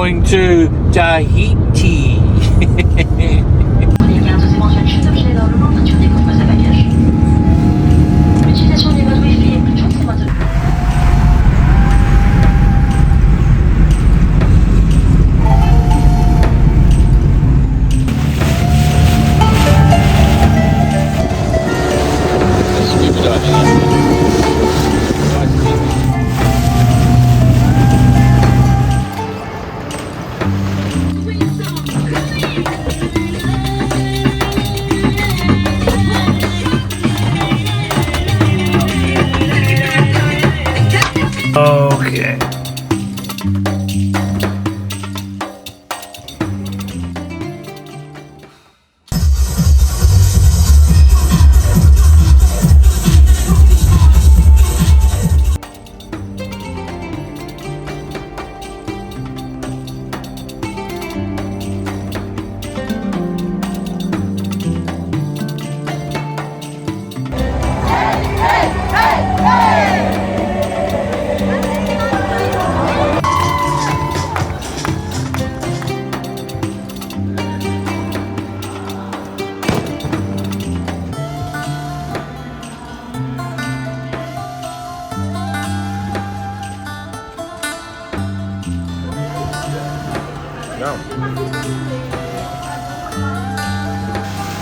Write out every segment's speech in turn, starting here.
going to Tahiti. Okay.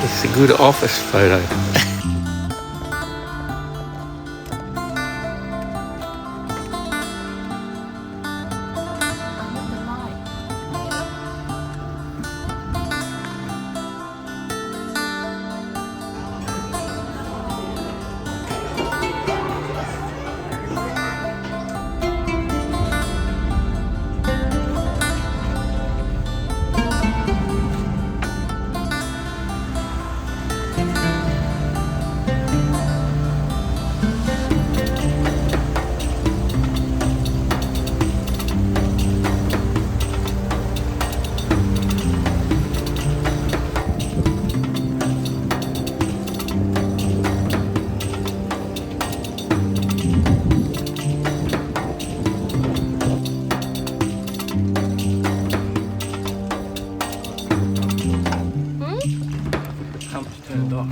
It's a good office photo. Turned off.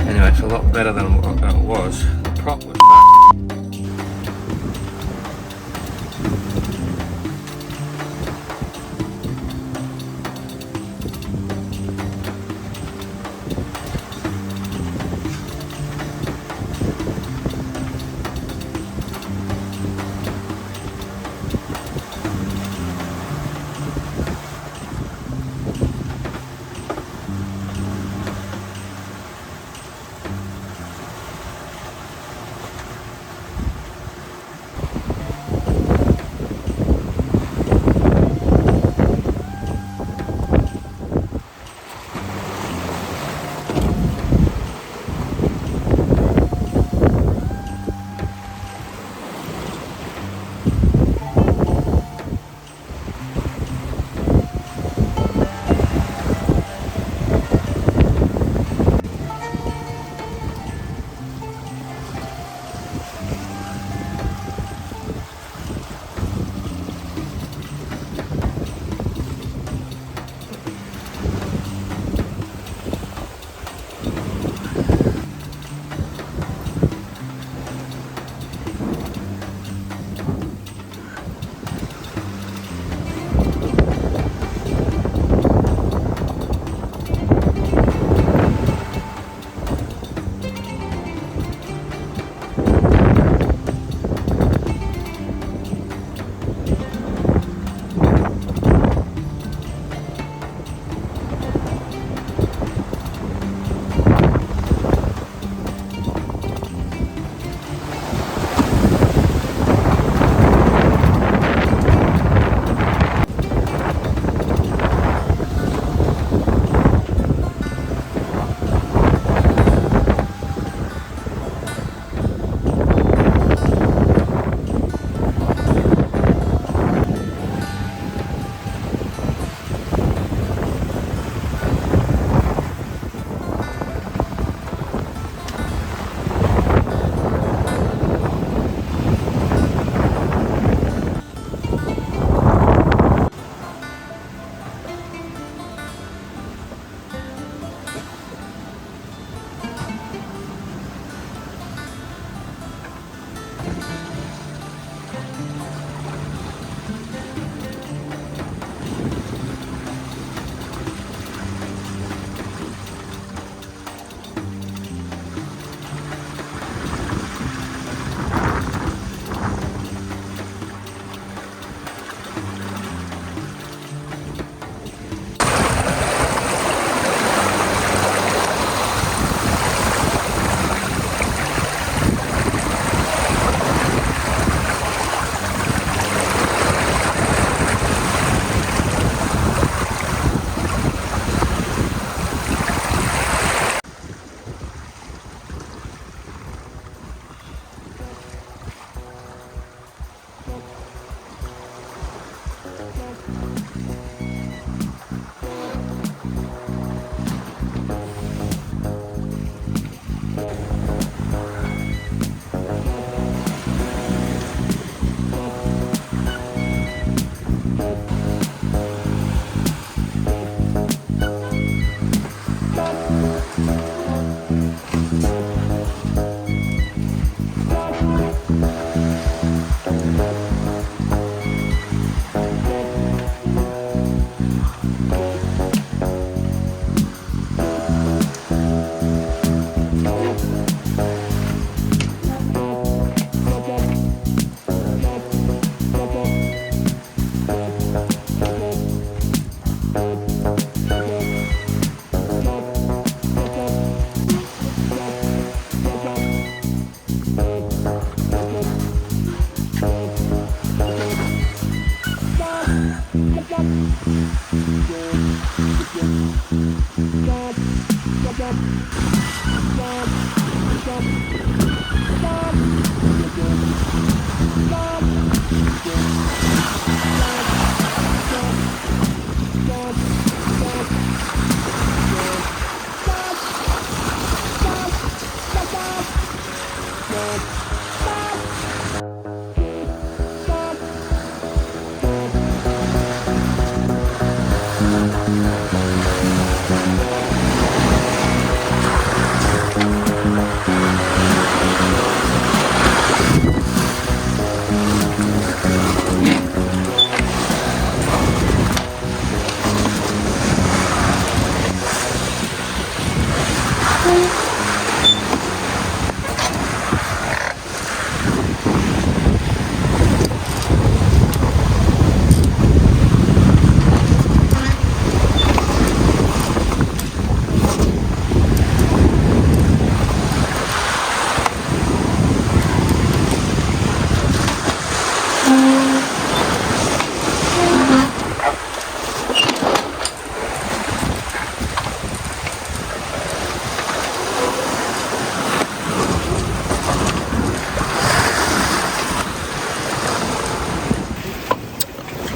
Anyway, it's a lot better than what it was. The prop was back.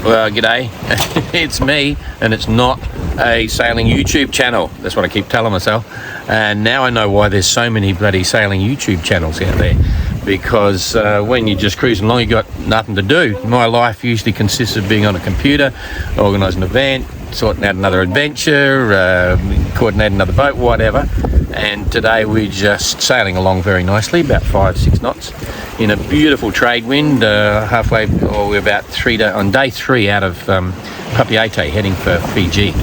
Well, g'day. It's me, and it's not a sailing YouTube channel. That's what I keep telling myself. And now I know why there's so many bloody sailing YouTube channels out there. Because when you're just cruising along, you got nothing to do. My life usually consists of being on a computer, organising an event, sorting out another adventure, coordinating another boat, whatever. And today we're just sailing along very nicely, about 5-6 knots, in a beautiful trade wind, halfway, or we're about on day 3 out of Papeete, heading for Fiji.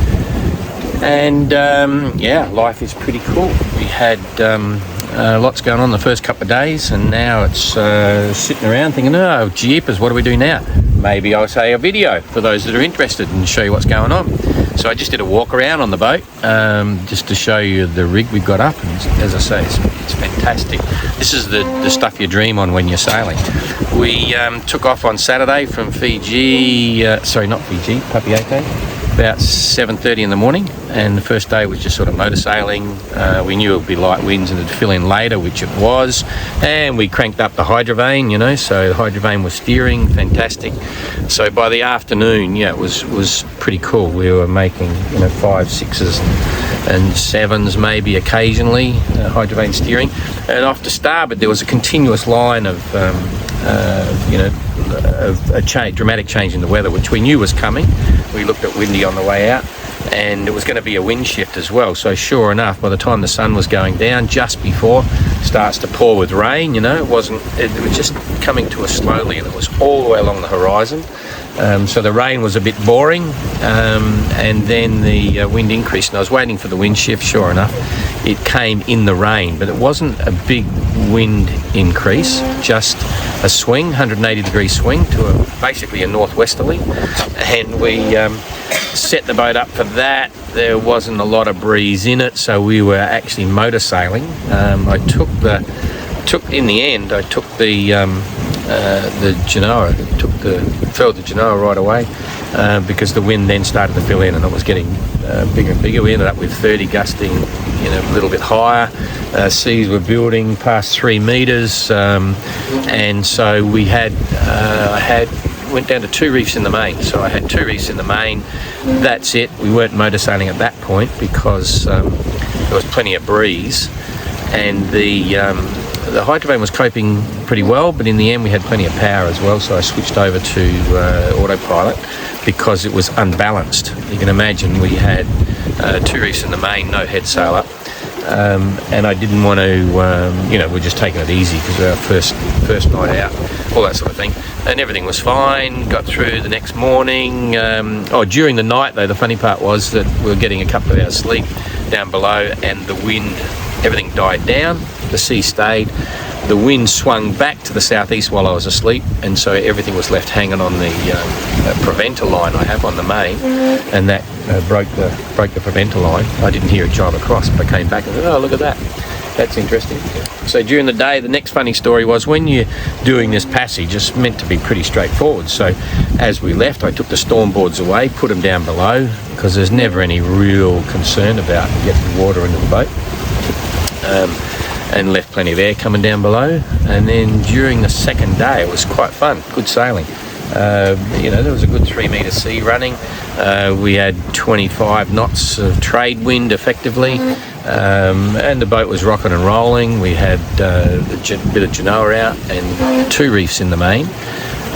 And yeah, life is pretty cool. We had lots going on the first couple of days, and now it's sitting around thinking, oh, jeepers, what do we do now? Maybe I'll say a video for those that are interested and show you what's going on. So I just did a walk around on the boat, just to show you the rig we've got up, and as I say, it's fantastic. This is the stuff you dream on when you're sailing. We took off on Saturday from Fiji, sorry, not Fiji, Papeete, about 7:30 in the morning, and the first day was just sort of motor sailing. We knew it would be light winds and it'd fill in later, which it was, and we cranked up the Hydrovane, you know, so the Hydrovane was steering, fantastic. So by the afternoon, yeah, it was pretty cool. We were making, you know, 5, 6s and 7s maybe occasionally, Hydrovane steering. And off to starboard there was a continuous line of you know, of a dramatic change in the weather, which we knew was coming. We looked at windy on the way out, and it was going to be a wind shift as well. So sure enough, by the time the sun was going down, just before it starts to pour with rain, you know, it was just coming to us slowly, and it was all the way along the horizon. So the rain was a bit boring, and then the wind increased, and I was waiting for the wind shift. Sure enough, it came in the rain, but it wasn't a big wind increase, just a swing, 180 degree swing to basically a northwesterly, and we set the boat up for that. There wasn't a lot of breeze in it, so we were actually motor sailing. I took the Genoa, filled the Genoa right away, because the wind then started to fill in and it was getting bigger and bigger. We ended up with 30 gusting, you know, a little bit higher. Seas were building past 3 meters, and so we went down to 2 reefs in the main. So I had 2 reefs in the main. That's it. We weren't motor sailing at that point because there was plenty of breeze, and the Hydrovane was coping pretty well, but in the end we had plenty of power as well, so I switched over to autopilot because it was unbalanced. You can imagine we had 2 reefs in the main, no head sail up, and I didn't want to, you know, we're just taking it easy because our first night out, all that sort of thing, and everything was fine. Got through the next morning. During the night though, the funny part was that we were getting a couple of hours sleep down below, and the wind, everything died down. The sea stayed. The wind swung back to the southeast while I was asleep, and so everything was left hanging on the preventer line I have on the main, and that broke the preventer line. I didn't hear it drive across, but I came back and said, oh, look at that. That's interesting. So during the day, the next funny story was when you're doing this passage, it's meant to be pretty straightforward. So as we left, I took the storm boards away, put them down below, because there's never any real concern about getting water into the boat. And left plenty of air coming down below. And then during the second day, it was quite fun, good sailing. There was a good 3 metre sea running. We had 25 knots of trade wind effectively, and the boat was rocking and rolling. We had a bit of genoa out and 2 reefs in the main,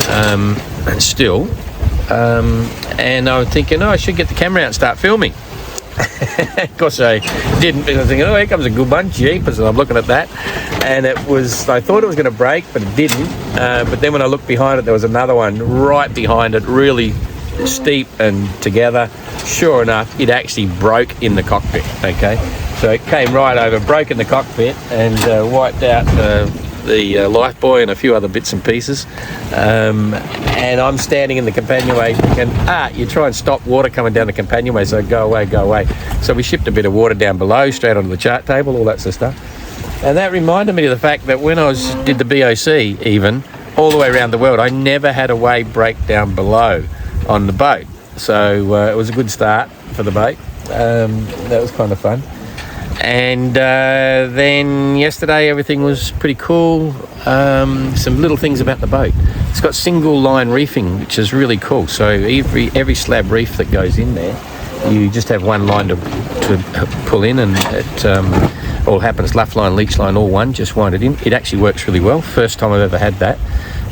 and still. And I was thinking, I should get the camera out and start filming. Of course I didn't, because I was thinking, here comes a good one, jeepers, and I'm looking at that, and I thought it was going to break, but it didn't. But then when I looked behind it, there was another one right behind it, really steep and together. Sure enough, it actually broke in the cockpit, okay? So it came right over, broke in the cockpit, and wiped out the life buoy and a few other bits and pieces. And I'm standing in the companionway thinking, you try and stop water coming down the companionway, so go away. So we shipped a bit of water down below, straight onto the chart table, all that sort of stuff. And that reminded me of the fact that when I did the BOC, even, all the way around the world, I never had a wave break down below on the boat. So it was a good start for the boat. That was kind of fun. And then yesterday everything was pretty cool. Some little things about the boat. It's got single line reefing, which is really cool. So every slab reef that goes in there, you just have one line to pull in, and it all happens luff line, leech line, all one, just wind it in. It actually works really well. First time I've ever had that.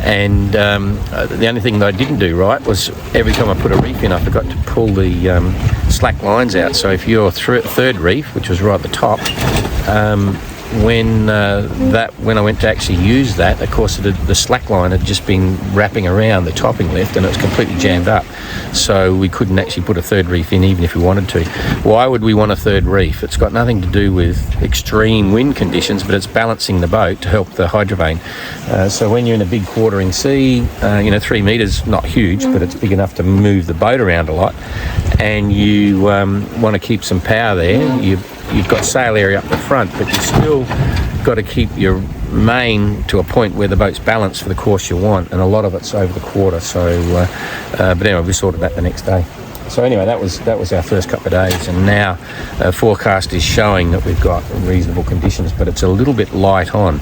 And the only thing that I didn't do right was every time I put a reef in, I forgot to pull the slack lines out. So if you're third reef, which was right at the top, when I went to actually use that, of course the slack line had just been wrapping around the topping lift, and it was completely jammed up, so we couldn't actually put a third reef in even if we wanted to. Why would we want a third reef? It's got nothing to do with extreme wind conditions, but it's balancing the boat to help the hydrovane. So when you're in a big quartering sea, 3 metres, not huge, but it's big enough to move the boat around a lot, and you want to keep some power there, you've got sail area up the front, but you've still got to keep your main to a point where the boat's balanced for the course you want, and a lot of it's over the quarter. So, but anyway, we sorted that the next day. So anyway, that was our first couple of days, and now forecast is showing that we've got reasonable conditions, but it's a little bit light on.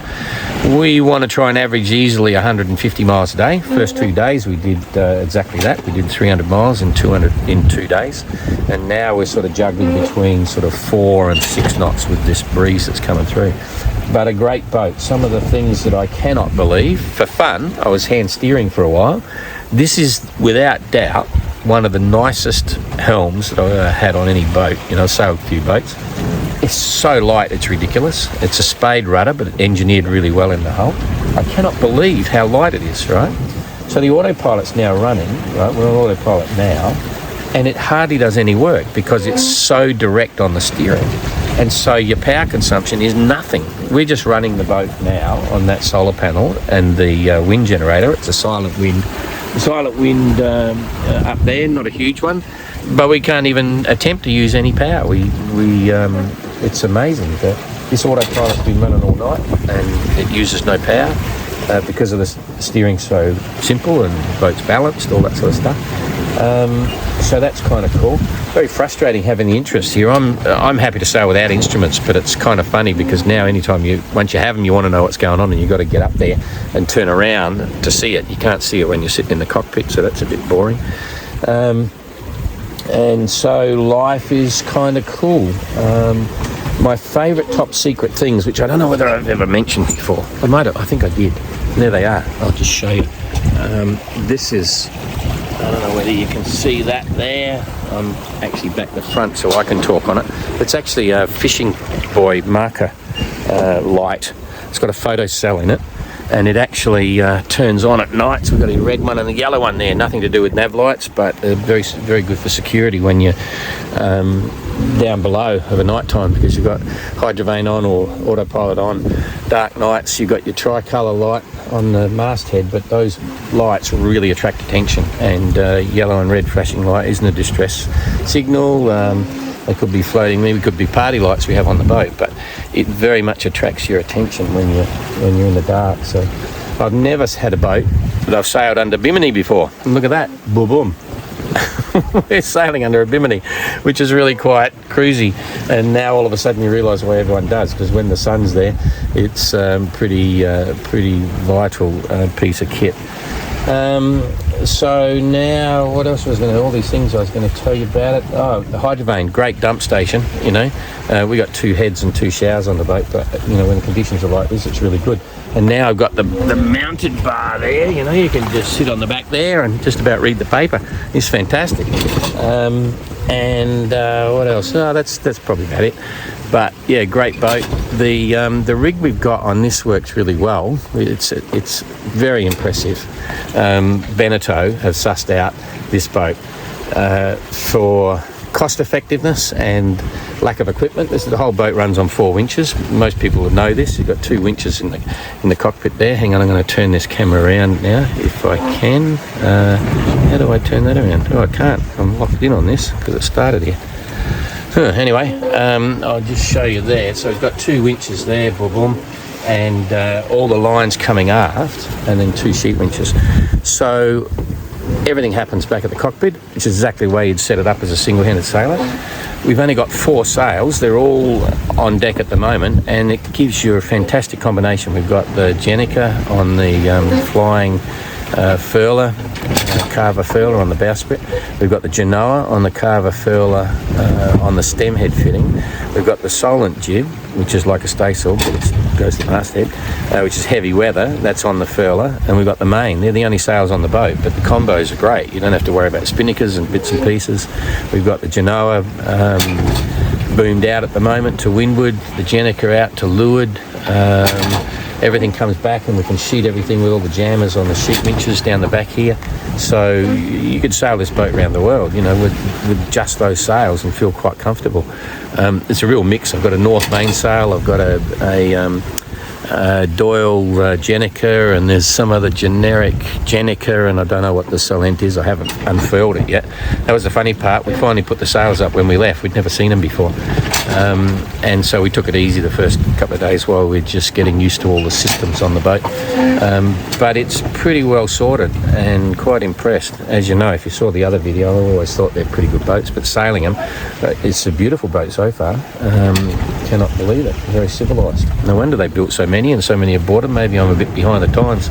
We want to try and average easily 150 miles a day. First 2 days we did exactly that. We did 300 miles in 2 days, and now we're sort of juggling between sort of 4 and 6 knots with this breeze that's coming through. But a great boat. Some of the things that I cannot believe, for fun, I was hand steering for a while. This is without doubt one of the nicest helms that I've ever had on any boat. I sailed a few boats. It's so light, it's ridiculous. It's a spade rudder, but engineered really well in the hull. I cannot believe how light it is, right? So the autopilot's now running, right? We're on autopilot now, and it hardly does any work because it's so direct on the steering. And so your power consumption is nothing. We're just running the boat now on that solar panel and the wind generator. It's a silent wind up there, not a huge one, but we can't even attempt to use any power. It's amazing that this autopilot's been running all night and it uses no power because of the steering so simple and the boat's balanced, all that sort of stuff. So that's kind of cool. Very frustrating having the interest here. I'm happy to sail without instruments, but it's kind of funny because now once you have them, you want to know what's going on, and you've got to get up there and turn around to see it. You can't see it when you're sitting in the cockpit, so that's a bit boring. And so life is kind of cool. My favourite top secret things, which I don't know whether I've ever mentioned before. I think I did. There they are. I'll just show you. This is, I don't know whether you can see that there. I'm actually back the front so I can talk on it. It's actually a fishing buoy marker light. It's got a photo cell in it, and it actually turns on at night. So we've got a red one and a yellow one there. Nothing to do with nav lights, but very, very good for security when you're down below of a night time, because you've got Hydrovane on or autopilot on. Dark nights, you've got your tricolour light on the masthead, but those lights really attract attention, and yellow and red flashing light isn't a distress signal. They could be floating, maybe could be party lights we have on the boat, but it very much attracts your attention when you're in the dark. So I've never had a boat that I've sailed under Bimini before. And look at that, boom boom. We're sailing under a Bimini, which is really quite cruisy. And now all of a sudden you realise why everyone does, because when the sun's there, it's pretty vital piece of kit. So now, what else was all these things I was going to tell you about it. Oh, the Hydrovane, great dump station, you know. We got 2 heads and 2 showers on the boat, but, you know, when the conditions are like this, it's really good. And now I've got the mounted bar there, you know, you can just sit on the back there and just about read the paper. It's fantastic. What else? Oh, that's probably about it. But yeah, great boat. The rig we've got on this works really well. It's very impressive. Beneteau have sussed out this boat for cost effectiveness and lack of equipment. The whole boat runs on 4 winches. Most people would know this. You've got 2 winches in the cockpit there. Hang on, I'm going to turn this camera around now if I can. How do I turn that around? Oh, I can't. I'm locked in on this because it started here. Anyway, I'll just show you there. So we've got 2 winches there, boom, boom, and all the lines coming aft, and then 2 sheet winches. So everything happens back at the cockpit, which is exactly the way you'd set it up as a single-handed sailor. We've only got 4 sails. They're all on deck at the moment, and it gives you a fantastic combination. We've got the Jenica on the flying furler, carver furler on the bowsprit. We've got the Genoa on the carver furler on the stem head fitting. We've got the Solent jib, which is like a staysail, but it goes to the masthead, which is heavy weather. That's on the furler. And we've got the main. They're the only sails on the boat, but the combos are great. You don't have to worry about spinnakers and bits and pieces. We've got the Genoa boomed out at the moment to windward, the Jenica out to leeward. Everything comes back and we can sheet everything with all the jammers on the sheet winches down the back here. So you could sail this boat around the world, you know, with just those sails and feel quite comfortable. It's a real mix. I've got a north mainsail, I've got a Doyle Jenica, and there's some other generic Jenica, and I don't know what the Solent is. I haven't unfurled it yet. That was the funny part. We finally put the sails up when we left. We'd never seen them before. And so we took it easy the first couple of days while we're just getting used to all the systems on the boat. But it's pretty well sorted and quite impressed. As you know, if you saw the other video, I always thought they're pretty good boats, but sailing them, it's a beautiful boat so far. Cannot believe it. Very civilised. No wonder they built so many and so many aboard them. Maybe I'm a bit behind the times.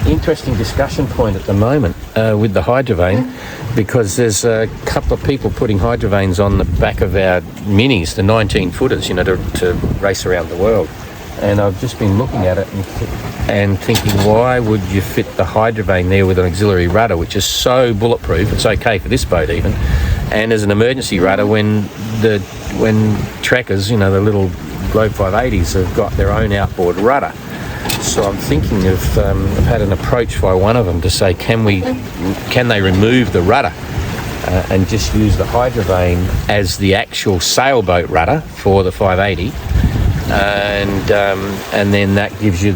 Interesting discussion point at the moment with the Hydrovane, because there's a couple of people putting Hydrovanes on the back of our minis, the 19 footers, you know, to race around the world. And I've just been looking at it and thinking, why would you fit the Hydrovane there with an auxiliary rudder, which is so bulletproof? It's okay for this boat even, and as an emergency rudder when trekkers, you know, the little Globe 580s have got their own outboard rudder. So I'm thinking of, I've had an approach by one of them to say, can they remove the rudder and just use the Hydrovane as the actual sailboat rudder for the 580, and then that gives you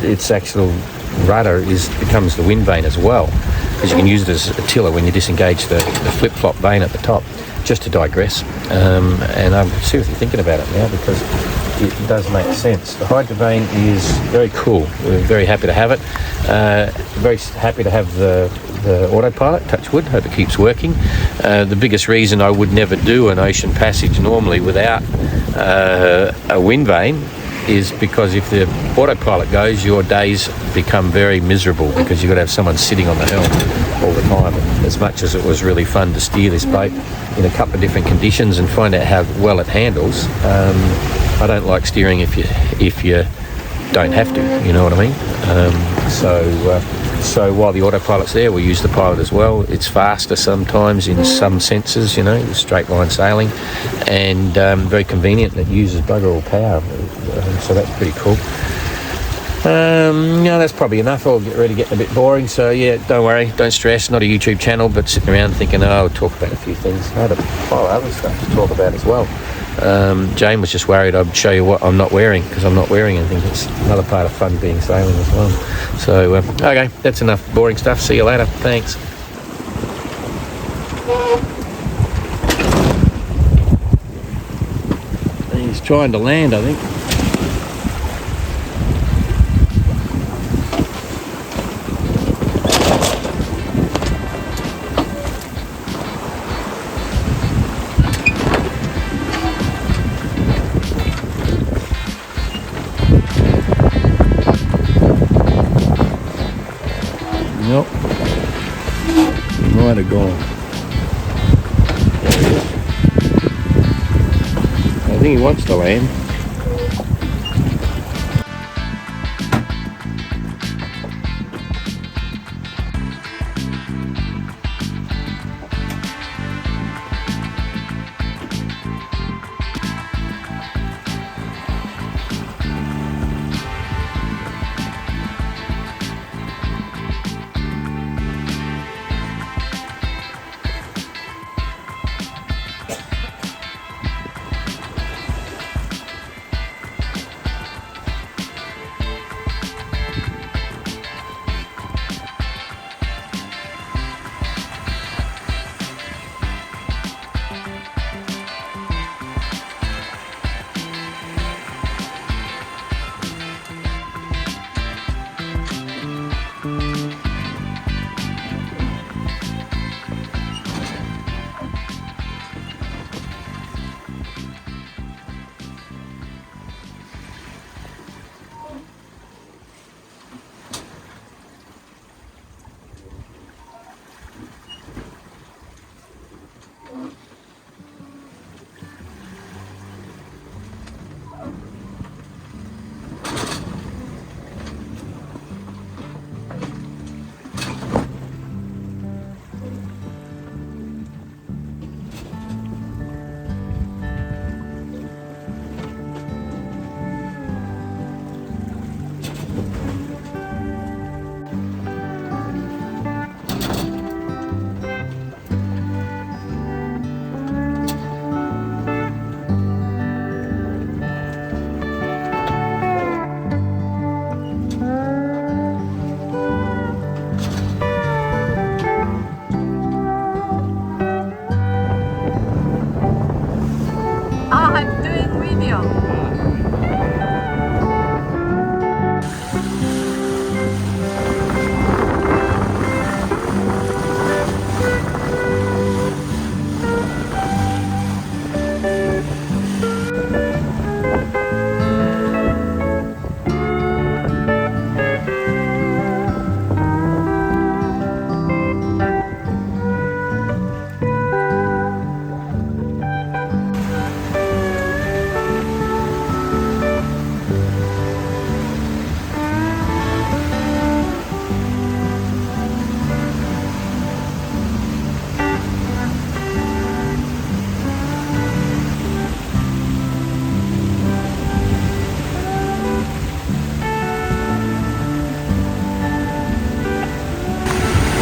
its actual rudder becomes the wind vane as well, because you can use it as a tiller when you disengage the flip-flop vane at the top. Just to digress, and I'm seriously thinking about it now because it does make sense. The Hydrovane is very cool. We're very happy to have it. Very happy to have the autopilot, touch wood, hope it keeps working. The biggest reason I would never do an ocean passage normally without a wind vane is because if the autopilot goes, your days become very miserable because you've got to have someone sitting on the helm all the time. As much as it was really fun to steer this boat in a couple of different conditions and find out how well it handles, I don't like steering if you don't have to, you know what I mean? So while the autopilot's there, we use the pilot as well. It's faster sometimes in some senses, you know, straight line sailing, and very convenient. It uses bugger all power, so that's pretty cool. No, that's probably enough. I'll get ready to get a bit boring. So yeah, don't worry, don't stress. Not a YouTube channel, but sitting around thinking, I'll talk about a few things. I had a pile of other stuff to talk about as well. Jane was just worried I'd show you what I'm not wearing, because I'm not wearing anything. It's another part of fun being sailing as well. So okay, that's enough boring stuff. See you later. Thanks. trying to land, I think. Nope. Might have gone. There he is. I think he wants to land.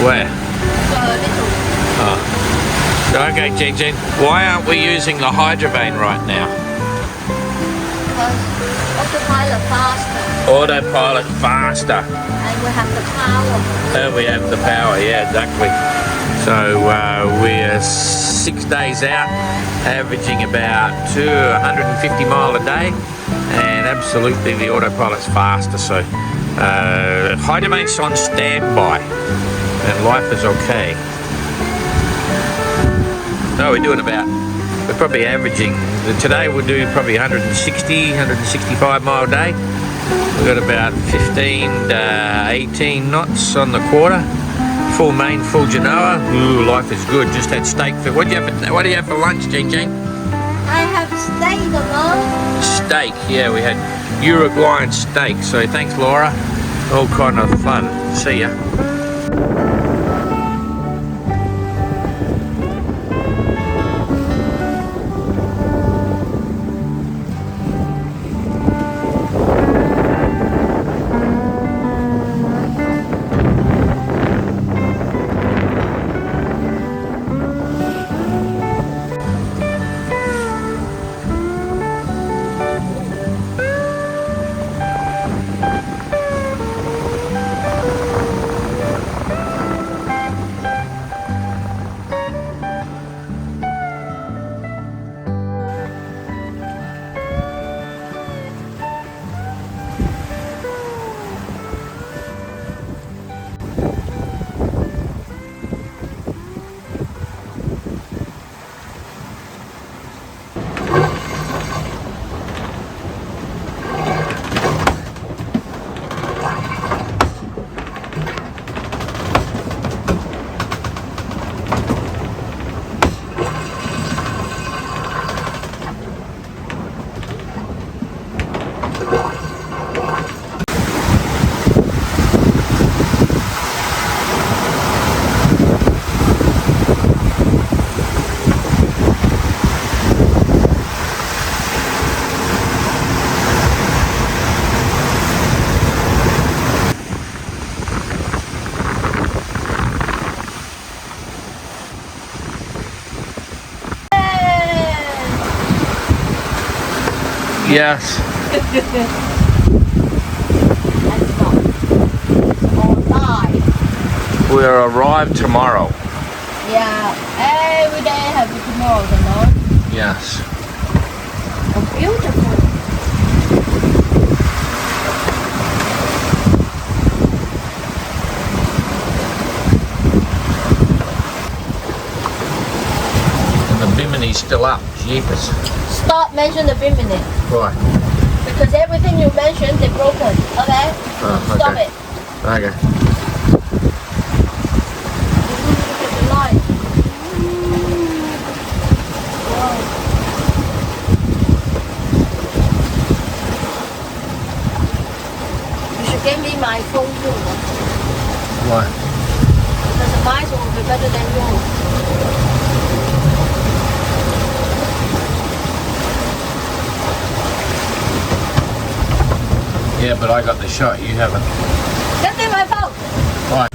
Where? Oh. Okay, Jing, why aren't we using the Hydrovane right now? Autopilot faster. Autopilot faster. And we have the power. And we have the power, yeah, exactly. So we're 6 days out, averaging about 150 mile a day, and absolutely the autopilot's faster. So Hydrovane's on standby, and life is okay. No, we're probably averaging, today we'll do probably 165 mile a day. We've got about 15 to 18 knots on the quarter. Full main, full Genoa. Ooh, life is good. Just had steak. What do you have for lunch, Jane? I have steak alone. Steak, yeah, we had Uruguayan steak. So thanks, Laura. All kind of fun. See ya. Yes. We'll arrive tomorrow. Yeah, every day have tomorrow, you know? Yes. Oh, beautiful. And the Bimini's still up. Jeepers. Stop mentioning the Bimini. Why? Because everything you mentioned, they're broken, okay? Oh, Stop okay. it. Okay. Look at the light. Wow. You should give me my phone too. Why? Because mine will be better than yours. Yeah, but I got the shot. You haven't. Give me my phone. Why?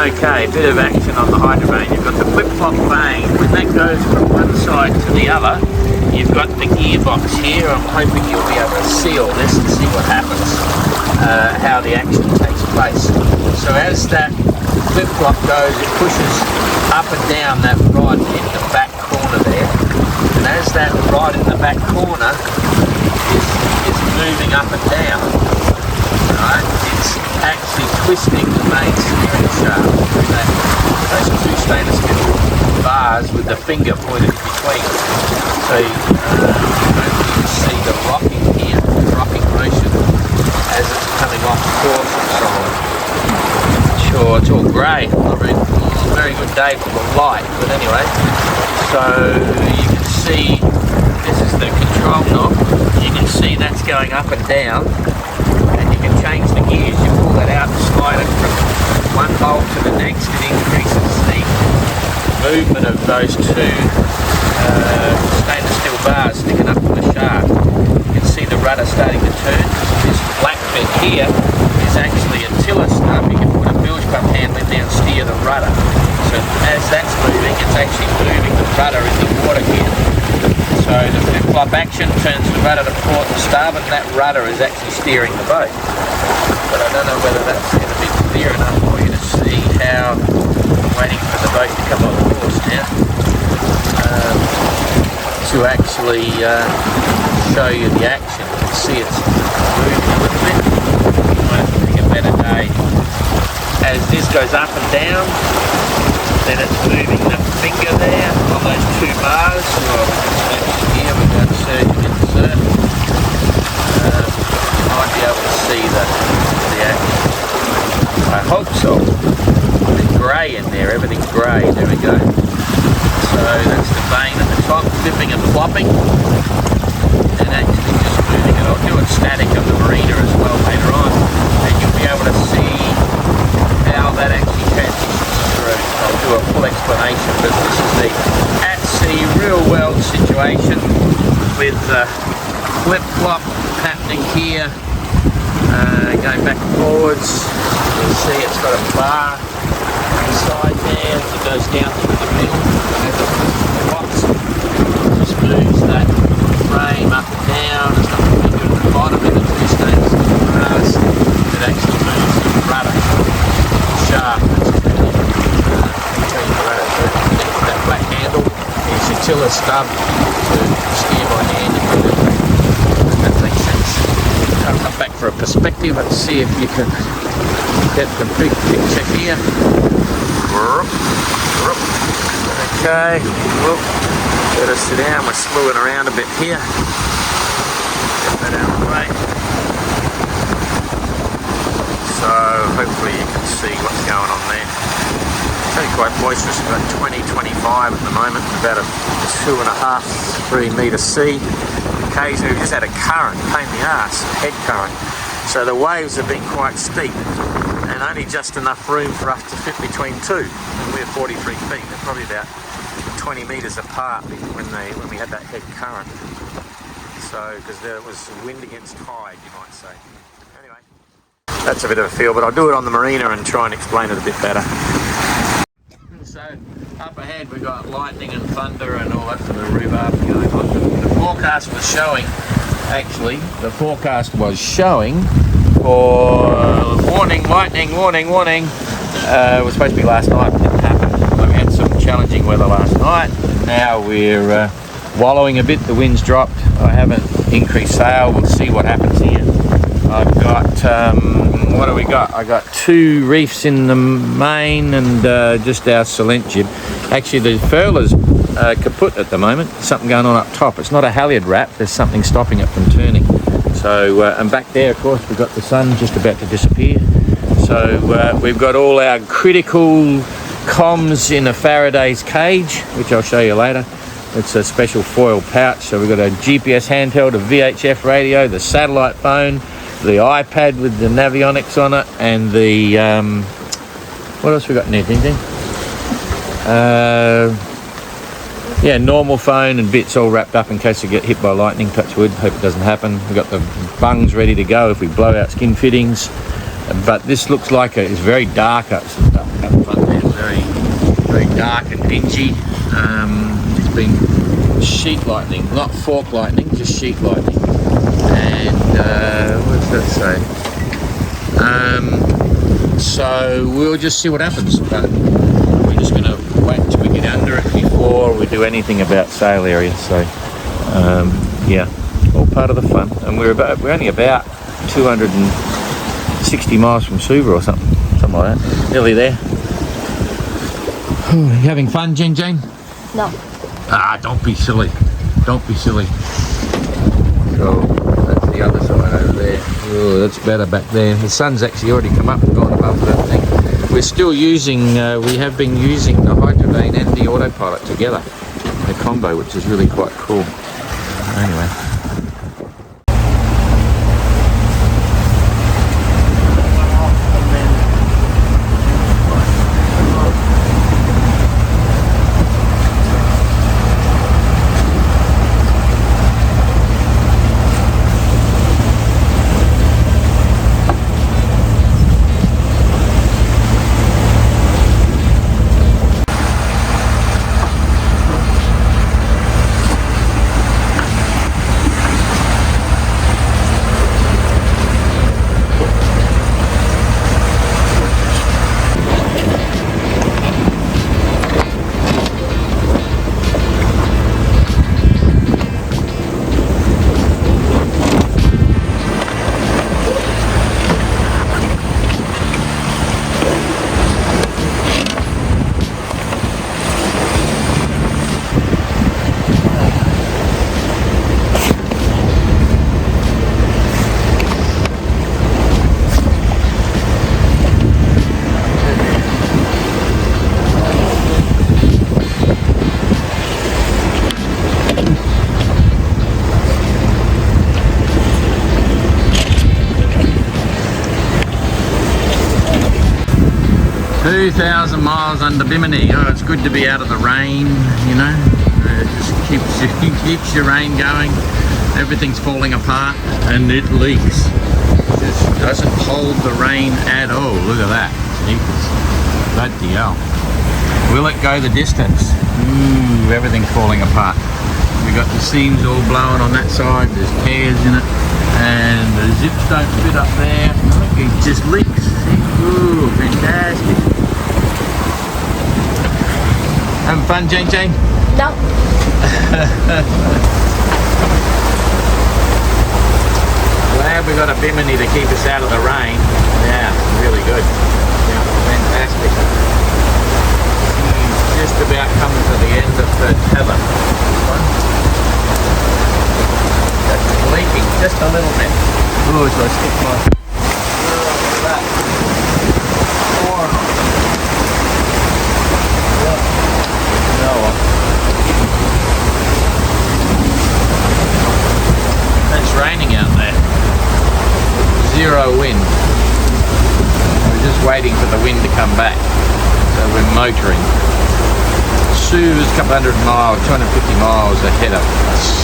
Okay, a bit of action on the Hydrovane. You've got the flip-flop vane. When that goes from one side to the other, you've got the gearbox here. I'm hoping you'll be able to see all this and see what happens, how the action takes place. So as that flip-flop goes, it pushes up and down that rod in the back corner there. And as that rod in the back corner is moving up and down, right, it's actually twisting the main steering shaft. Those two stainless steel bars bars with the finger pointed in between. So you can see the rocking here, the rocking motion as it's coming off course and so on. Sure, it's all grey. I mean, it's a very good day for the light, but anyway. So you can see this is the control knob. You can see that's going up and down, and you can change the gears. You pull that out and slide it from one hole to the next. It increases the movement of those two stainless steel bars sticking up from the shaft. You can see the rudder starting to turn. This black bit here is actually a tiller stub. You can put a bilge pump handle in there and steer the rudder. So as that's moving, it's actually moving the rudder in the water here. So the flip-flop action turns the rudder to port and starboard, and that rudder is actually steering the boat. But I don't know whether that's going to be clear enough for you to see how I'm waiting for the boat to come on course now to actually show you the action. You can see it's moving a little bit. Might make a better day. As this goes up and down, then it's moving the finger there on those two bars. Well, here we've got surge and insert. You might be able to see the action. I hope so. There's grey in there, everything's grey. There we go. So that's the vane at the top, flipping and flopping, and actually just moving it. I'll do it static on the marina as well later on, and you'll be able to see how that actually transitions through. I'll do a full explanation, but this is the at-sea real-world situation with flip-flop happening here, going back and forwards. You can see it's got a bar inside there that goes down through the middle. As it flops, just moves that frame up and down. It's got the finger at the bottom and the two stainless steel bars. It actually moves the rudder shaft. That black handle is your tiller stub to steer by hand. If that makes sense. I'll come back for a perspective and see if you can get the big picture here. Okay, well, better sit down. We're slewing around a bit here. Get that out of the way. So hopefully you can see what's going on there. It's only quite boisterous, about 20-25 at the moment, about a 2.5 to 3 metre sea. Occasionally we've just had a current, pain in the arse, head current. So the waves have been quite steep, and only just enough room for us to fit between two. And we're 43 feet, they're probably about 20 metres apart when we had that head current. So, because there was wind against tide, you might say. Anyway, that's a bit of a feel, but I'll do it on the marina and try and explain it a bit better. So, up ahead we've got lightning and thunder and all that sort of rhubarb going on. The forecast was showing, for warning, lightning, warning. It was supposed to be last night, but it didn't happen. So we had some challenging weather last night. Now we're wallowing a bit, the wind's dropped. I haven't increased sail, we'll see what happens here. I've got, what do we got? I got 2 reefs in the main and just our Salent jib. Actually the furler's kaput at the moment, something going on up top. It's not a halyard wrap, there's something stopping it from turning. So, and back there of course we've got the sun just about to disappear. So we've got all our critical comms in a Faraday's cage, which I'll show you later. It's a special foil pouch. So we've got a GPS handheld, a VHF radio, the satellite phone, the iPad with the navionics on it, and the what else we got in there, Ding Ding? Yeah, normal phone and bits all wrapped up in case we get hit by lightning, touch wood, hope it doesn't happen. We've got the bungs ready to go if we blow out skin fittings. But this looks like it's very dark up front there, very dark and dingy. It's been sheet lightning, not fork lightning, just sheet lightning. And what does that say? So we'll just see what happens. But we're just going to wait until we get under it before we do anything about sail area. So yeah, all part of the fun. And we're only about 260 miles from Suva or something like that. Nearly there. You having fun, Jane? No. Ah, don't be silly. Don't be silly. So that's the other side over there. Oh, that's better back there. The sun's actually already come up and gone above that thing. We're still using, we have been using the Hydrovane and the autopilot together. A combo, which is really quite cool. Anyway. 2,000 miles under Bimini. Oh, it's good to be out of the rain, you know. It just keeps your rain going. Everything's falling apart and it leaks. It just doesn't hold the rain at all. Look at that. Jeepers. Bloody hell. Will it go the distance? Ooh, everything's falling apart. We've got the seams all blowing on that side. There's tears in it. And the zips don't fit up there. It just leaks. Ooh, fantastic. Having fun, Jane? No. Glad we got a Bimini to keep us out of the rain. Yeah, really good. Yeah, fantastic. Just about coming to the end of the tether. That's leaking just a little bit. Oh, so I stick my... Look at that. Oh. Yeah. No. It's raining out there. Zero wind. We're just waiting for the wind to come back. So we're motoring. Sue's a couple hundred miles, 250 miles ahead of us.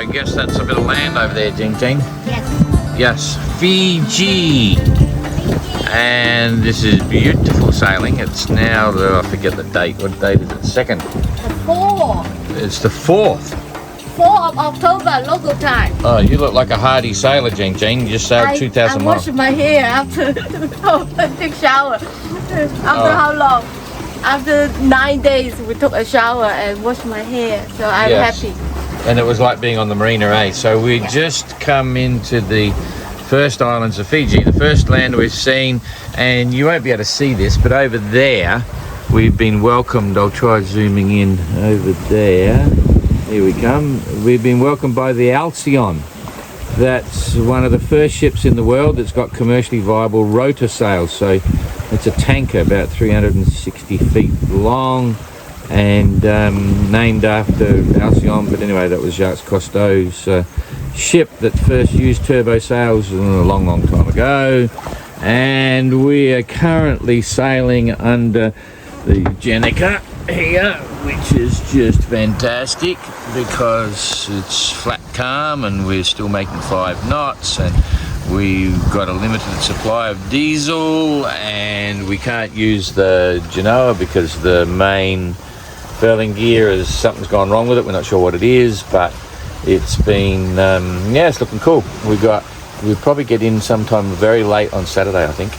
I guess that's a bit of land over there, Jane. Yes. Yes, Fiji. And this is beautiful sailing. It's now I forget the date. What date is it? Second. The 4th. It's the 4th. 4th of October, local time. Oh, you look like a hardy sailor, Jane. You just sailed 2,000 I miles. washed my hair after take shower. After how long? After 9 days, we took a shower and washed my hair. So I'm happy. And it was like being on the marina, eh? So we just come into the first islands of Fiji, the first land we've seen, and you won't be able to see this, but over there we've been welcomed. I'll try zooming in over there. Here we come. We've been welcomed by the Alcyon. That's one of the first ships in the world that's got commercially viable rotor sails. So it's a tanker about 360 feet long and named after Alcyon. But anyway, that was Jacques Cousteau's ship that first used turbo sails a long time ago. And we are currently sailing under the Jenica here, which is just fantastic because it's flat calm and we're still making 5 knots, and we've got a limited supply of diesel, and we can't use the Genoa because the main furling gear is something's gone wrong with it. We're not sure what it is, but it's been it's looking cool. We'll probably get in sometime very late on Saturday, I think.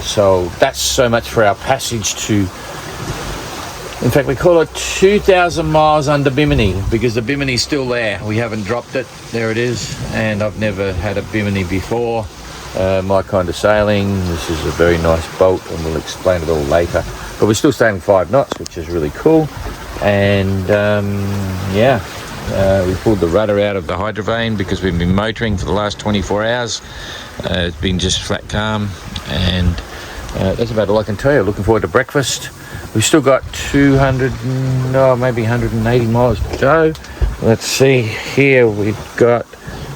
So that's so much for our passage to, in fact, we call it 2,000 miles under Bimini because the Bimini's still there. We haven't dropped it. There it is. And I've never had a Bimini before. My kind of sailing. This is a very nice boat, and we'll explain it all later. But we're still sailing 5 knots, which is really cool. And we pulled the rudder out of the Hydrovane because we've been motoring for the last 24 hours. It's been just flat calm, and that's about all I can tell you. Looking forward to breakfast. We've still got 200, maybe 180 miles to go. Let's see here. We've got,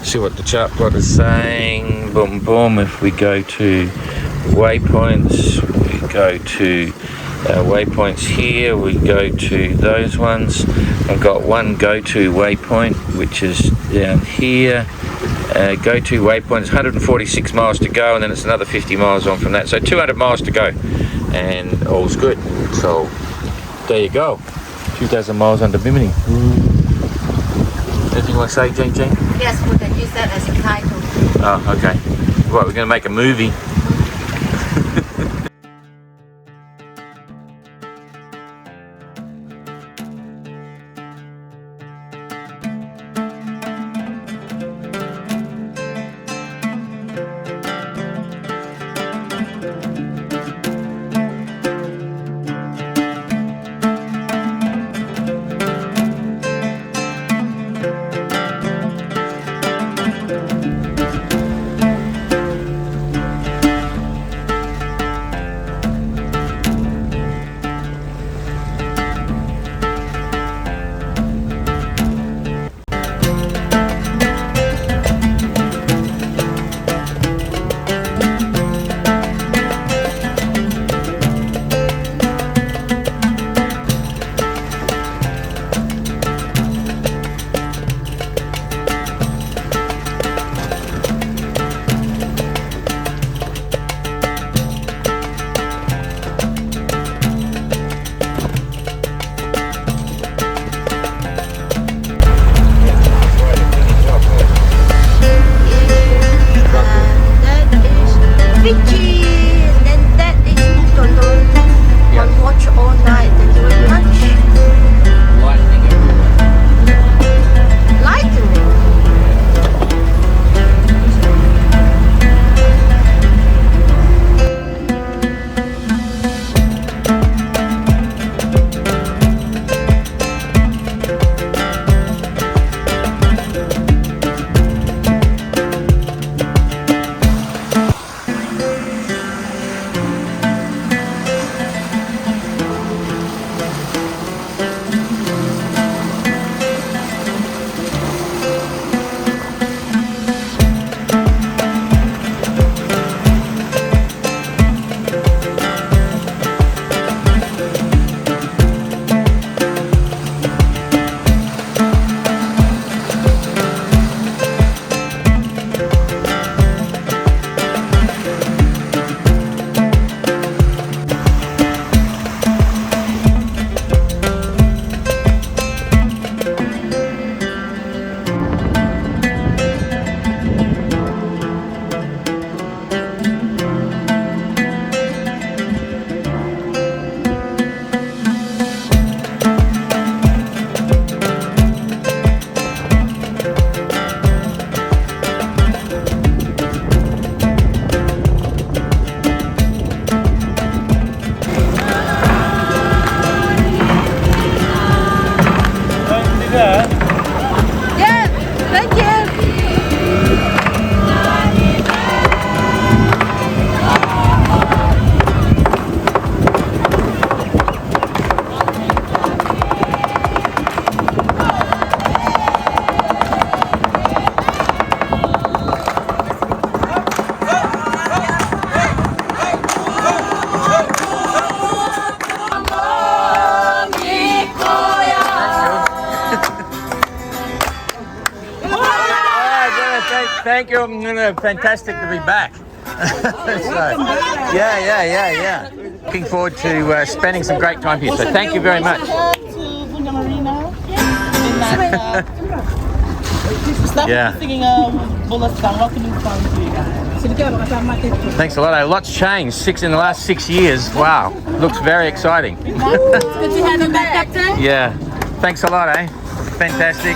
see what the chart plot is saying. Boom, boom. If we go to waypoints, we go to waypoints here. We go to those ones. I've got one go-to waypoint, which is down here. Go-to waypoint is 146 miles to go, and then it's another 50 miles on from that. So 200 miles to go, and all's good. So there you go, 2,000 miles under Bimini. Anything you want to say, Jane? Yes, we can use that as a title. Oh, okay. Right, we're going to make a movie. Yeah, thank you. Thank you. Fantastic to be back. Yeah. Looking forward to spending some great time here. So thank you very much. Yeah. Thanks a lot. A lot's changed in the last 6 years. Wow. Looks very exciting. Good to have you back, Captain. Yeah. Thanks a lot, eh? Fantastic.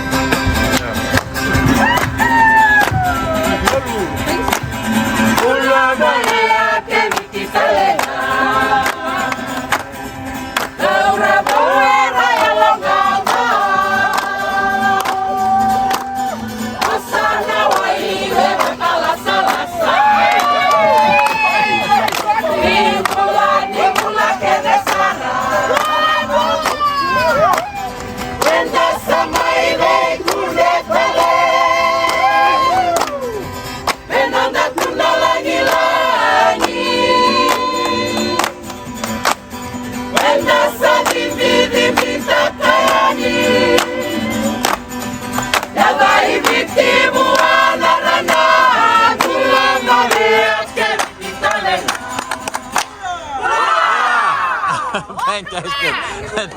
Fantastic.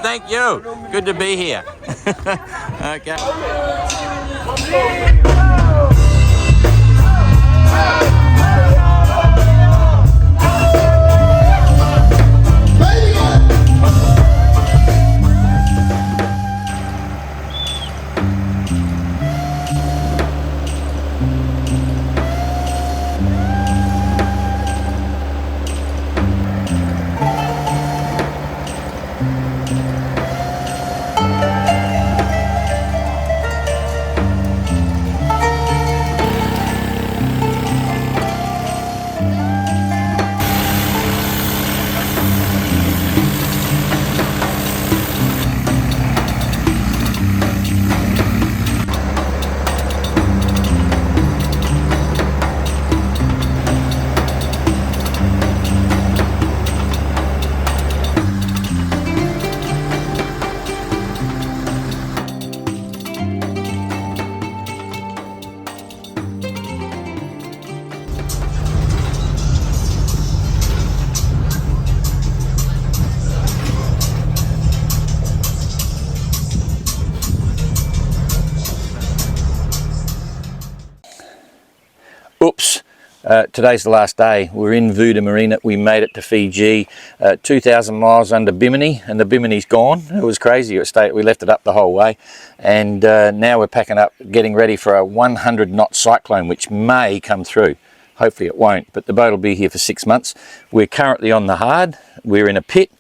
Thank you. Good to be here. Okay. Oops, today's the last day. We're in VUDA Marina. We made it to Fiji, 2,000 miles under Bimini, and the Bimini's gone. It was crazy. We left it up the whole way, and now we're packing up, getting ready for a 100-knot cyclone, which may come through. Hopefully it won't, but the boat will be here for 6 months. We're currently on the hard. We're in a pit,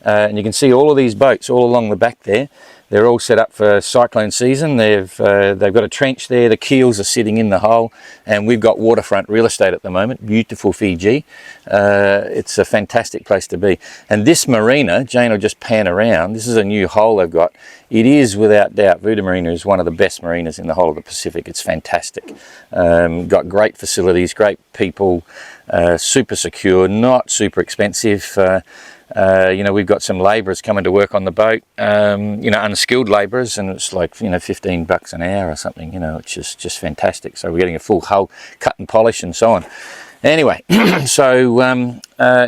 and you can see all of these boats all along the back there. They're all set up for cyclone season. They've got a trench there. The keels are sitting in the hole, and we've got waterfront real estate at the moment. Beautiful Fiji. It's a fantastic place to be. And this marina, Jane will just pan around. This is a new hole they've got. It is without doubt, VUDA Marina is one of the best marinas in the whole of the Pacific. It's fantastic. Got great facilities, great people, super secure, not super expensive. You know, we've got some labourers coming to work on the boat, you know, unskilled labourers, and it's like, you know, $15 an hour or something, you know, it's just fantastic. So we're getting a full hull cut and polish and so on. Anyway, so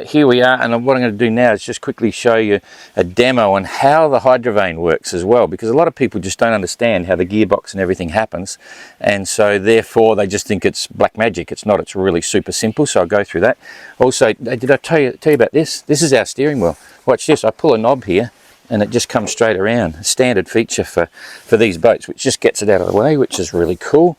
here we are, and what I'm going to do now is just quickly show you a demo on how the Hydrovane works as well, because a lot of people just don't understand how the gearbox and everything happens, and so therefore they just think it's black magic. It's not. It's really super simple, so I'll go through that. Also, did I tell you about this? This is our steering wheel. Watch this. I pull a knob here and it just comes straight around. A standard feature for these boats, which just gets it out of the way, which is really cool.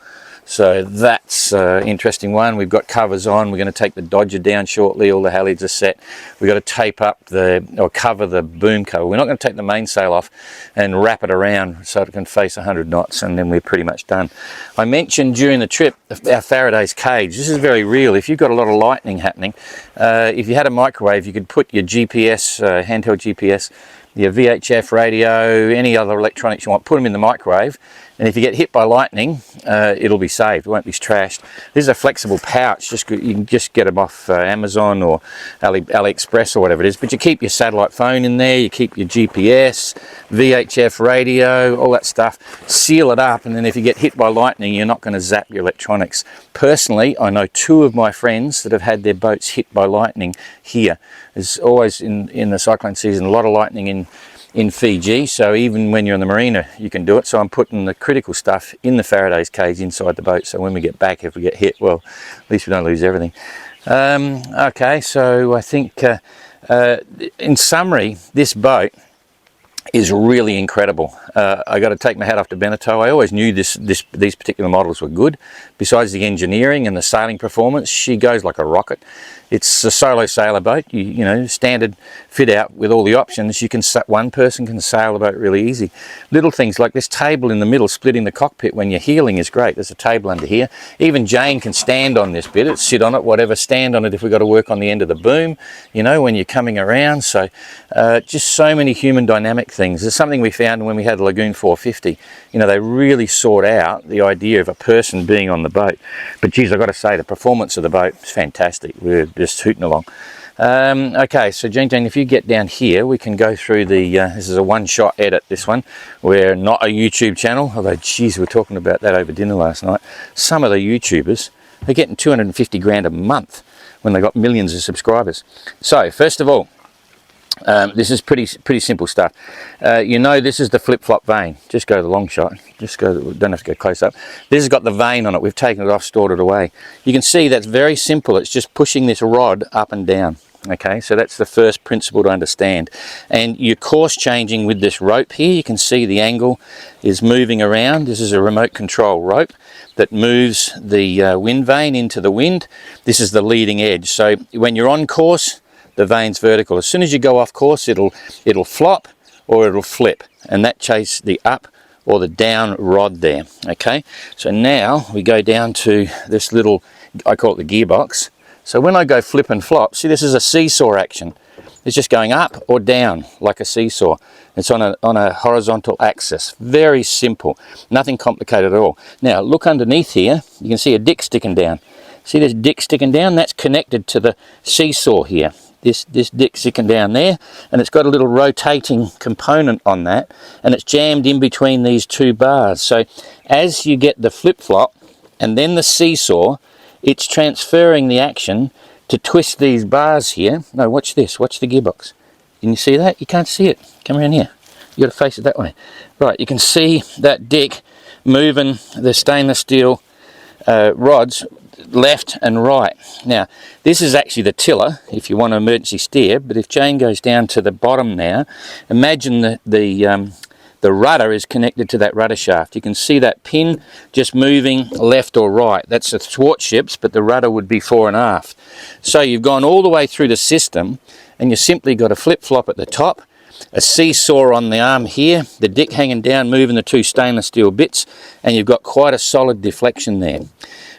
So that's an interesting one. We've got covers on. We're going to take the dodger down shortly. All the halliards are set. We've got to tape up or cover the boom cover. We're not going to take the mainsail off and wrap it around so it can face 100 knots, and then we're pretty much done. I mentioned during the trip our Faraday's cage. This is very real. If you've got a lot of lightning happening, if you had a microwave, you could put your GPS, handheld GPS, your VHF radio, any other electronics you want, put them in the microwave, and if you get hit by lightning, it'll be saved, it won't be trashed. This is a flexible pouch, you can just get them off Amazon or AliExpress or whatever it is, but you keep your satellite phone in there, you keep your GPS, VHF radio, all that stuff, seal it up, and then if you get hit by lightning, you're not going to zap your electronics. Personally, I know 2 of my friends that have had their boats hit by lightning here. There's always in the cyclone season a lot of lightning in Fiji, so even when you're in the marina you can do it. So I'm putting the critical stuff in the Faraday's cage inside the boat, so when we get back, if we get hit, well, at least we don't lose everything. Okay, so I think in summary, this boat is really incredible. I got to take my hat off to Beneteau. I always knew these particular models were good. Besides the engineering and the sailing performance, she goes like a rocket. It's a solo sailor boat, you know, standard fit out with all the options. One person can sail the boat really easy. Little things like this table in the middle splitting the cockpit when you're heeling is great. There's a table under here. Even Jane can stand on this bit, sit on it, whatever, stand on it if we've got to work on the end of the boom, you know, when you're coming around. So just so many human dynamic things. There's something we found when we had the Lagoon 450. You know, they really sought out the idea of a person being on the boat. But geez, I've got to say, the performance of the boat is fantastic. We're just hooting along. Okay, so Jane, if you get down here, we can go through the, this is a one-shot edit, this one. We're not a YouTube channel, although geez, we were talking about that over dinner last night. Some of the YouTubers, they're getting 250 grand a month when they got millions of subscribers. So, first of all, this is pretty simple stuff. You know, this is the flip-flop vane. Just go to the long shot. Don't have to go close up. This has got the vane on it. We've taken it off, stored it away. You can see that's very simple. It's just pushing this rod up and down. Okay, so that's the first principle to understand. And you're course changing with this rope here. You can see the angle is moving around. This is a remote control rope that moves the wind vane into the wind. This is the leading edge. So when you're on course, the vane's vertical. As soon as you go off course, it'll flop or it'll flip, and that chases the up or the down rod there. Okay, so now we go down to this little, I call it the gearbox. So when I go flip and flop, see, this is a seesaw action. It's just going up or down like a seesaw. It's on a horizontal axis. Very simple, nothing complicated at all. Now look underneath here, you can see a dick sticking down. See this dick sticking down? That's connected to the seesaw here. This dick sticking down there, and it's got a little rotating component on that, and it's jammed in between these 2 bars. So as you get the flip-flop and then the seesaw, it's transferring the action to twist these bars here. No, watch this, watch the gearbox. Can you see that? You can't see it. Come around here. You got to face it that way. Right, you can see that dick moving the stainless steel rods left and right. Now this is actually the tiller if you want to emergency steer, but if Jane goes down to the bottom now, imagine the rudder is connected to that rudder shaft. You can see that pin just moving left or right. That's the thwartships, but the rudder would be fore and aft. So you've gone all the way through the system, and you simply got a flip-flop at the top, a seesaw on the arm here, the dick hanging down, moving the 2 stainless steel bits, and you've got quite a solid deflection there.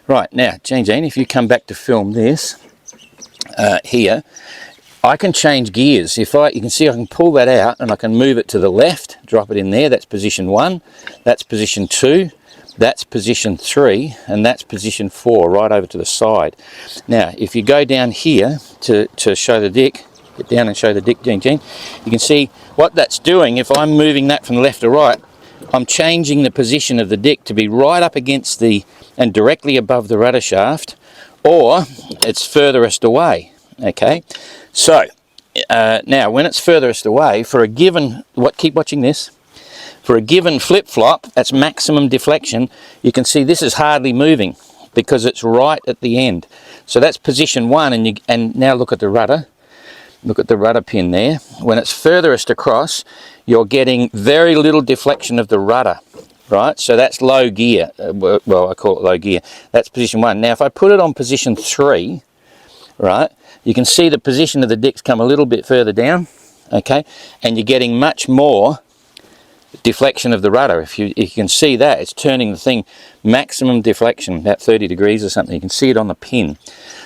Right, now, Jane, if you come back to film this here, I can change gears. You can see I can pull that out and I can move it to the left, drop it in there. That's position 1, that's position 2, that's position 3, and that's position 4, right over to the side. Now, if you go down here to show the dick, get down and show the dick, Jane, you can see what that's doing. If I'm moving that from the left to right, I'm changing the position of the dick to be right up against and directly above the rudder shaft, or it's furthest away. Okay, so now when it's furthest away, for a given, keep watching this, for a given flip-flop, that's maximum deflection, you can see this is hardly moving because it's right at the end. So that's position 1, and now look at the rudder. Look at the rudder pin there. When it's furthest across, you're getting very little deflection of the rudder. right? So that's low gear. Well, I call it low gear. That's position 1. Now, if I put it on position 3, right, you can see the position of the dicks come a little bit further down, okay, and you're getting much more deflection of the rudder. If you can see that, it's turning the thing maximum deflection, about 30 degrees or something. You can see it on the pin.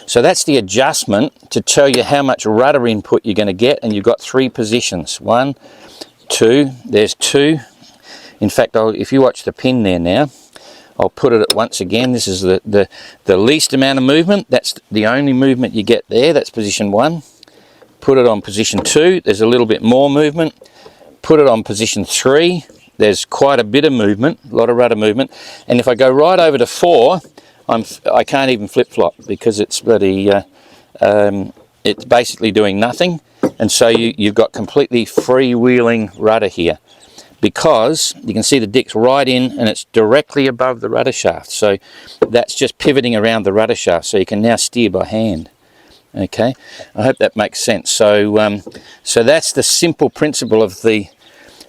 So that's the adjustment to tell you how much rudder input you're going to get, and you've got 3 positions. 1, 2, there's 2. In fact, if you watch the pin there now, I'll put it at once again. This is the least amount of movement. That's the only movement you get there. That's position 1. Put it on position 2. There's a little bit more movement. Put it on position 3. There's quite a bit of movement, a lot of rudder movement. And if I go right over to 4, I can't even flip-flop because it's bloody, it's basically doing nothing. And so you've got completely freewheeling rudder here, because you can see the dick's right in and it's directly above the rudder shaft. So that's just pivoting around the rudder shaft, so you can now steer by hand. Okay, I hope that makes sense. So so that's the simple principle of the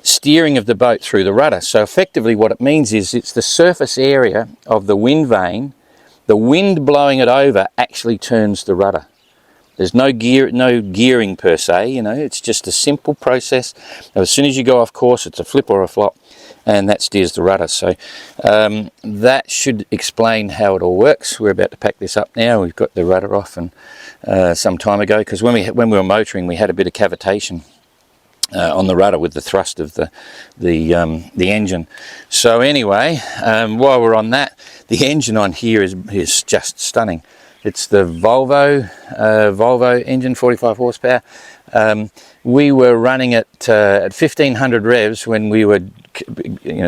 steering of the boat through the rudder. So effectively what it means is it's the surface area of the wind vane. The wind blowing it over actually turns the rudder. There's no gearing per se, you know, it's just a simple process. As soon as you go off course, it's a flip or a flop, and that steers the rudder. So that should explain how it all works. We're about to pack this up now. We've got the rudder off and some time ago, because when we were motoring, we had a bit of cavitation on the rudder with the thrust of the engine. So anyway, while we're on that, the engine on here is just stunning. It's the Volvo engine, 45 horsepower. We were running at 1500 revs when we were,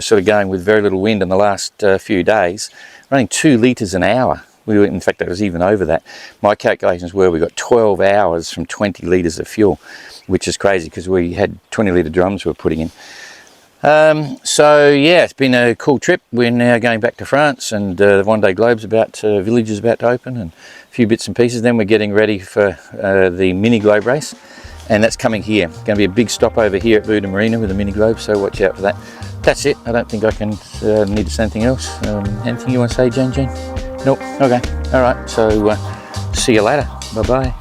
sort of going with very little wind in the last few days, running 2 litres an hour. In fact, it was even over that. My calculations were we got 12 hours from 20 litres of fuel, which is crazy because we had 20 litre drums we were putting in. So yeah, it's been a cool trip. We're now going back to France, and the Vendée Globe's village is about to open, and a few bits and pieces. Then we're getting ready for the mini globe race, and that's coming here. It's going to be a big stop over here at VUDA Marina with the mini globe, so watch out for that. That's it. I don't think I can need to say anything else. Anything you want to say, Jane? Nope. Okay. All right. So see you later. Bye bye.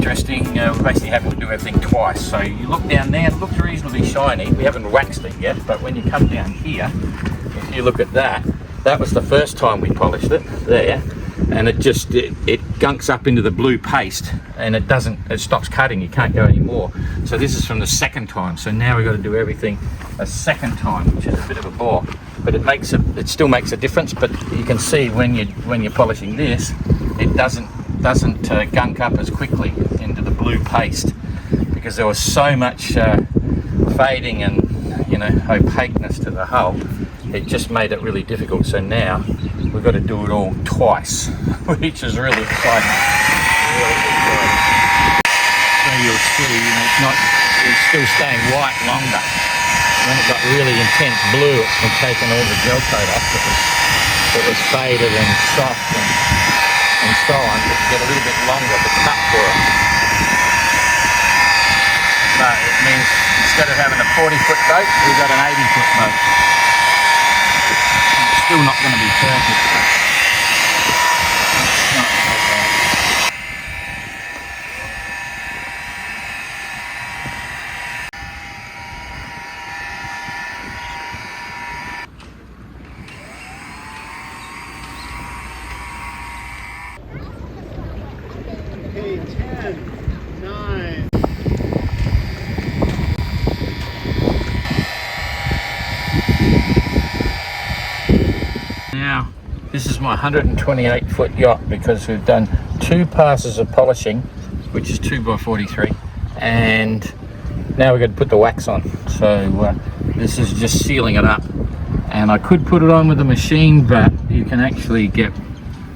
interesting. We're basically having to do everything twice. So you look down there, it looks reasonably shiny. We haven't waxed it yet, but when you come down here, if you look at that, that was the first time we polished it there, and it gunks up into the blue paste, and it stops cutting. You can't go anymore. So this is from the second time. So now we've got to do everything a second time, which is a bit of a bore. But it still makes a difference. But you can see when you're polishing this, it doesn't gunk up as quickly into the blue paste, because there was so much fading and opaqueness to the hull. It just made it really difficult. So now we've got to do it all twice, which is really exciting. So you'll see, it's still staying white longer. When it got really intense blue, it's been taking all the gel coat off. It was faded and soft and so on. Just get a little bit longer to cut for it. But it means instead of having a 40-foot boat, we've got an 80-foot boat. It's still not going to be perfect. It's not so bad. Okay, 10, 9. Now, this is my 128-foot yacht, because we've done 2 passes of polishing, which is 2x43, and now we've got to put the wax on. So this is just sealing it up, and I could put it on with a machine, but you can actually get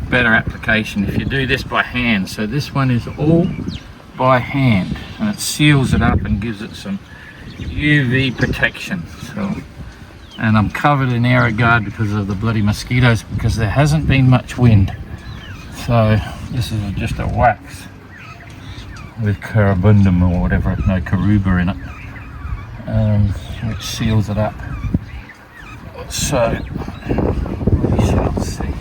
better application if you do this by hand. So this one is all by hand, and it seals it up and gives it some UV protection. So, and I'm covered in AeroGuard because of the bloody mosquitoes, because there hasn't been much wind. So this is just a wax with carabundum or whatever, no caruba in it, which seals it up. So we shall see.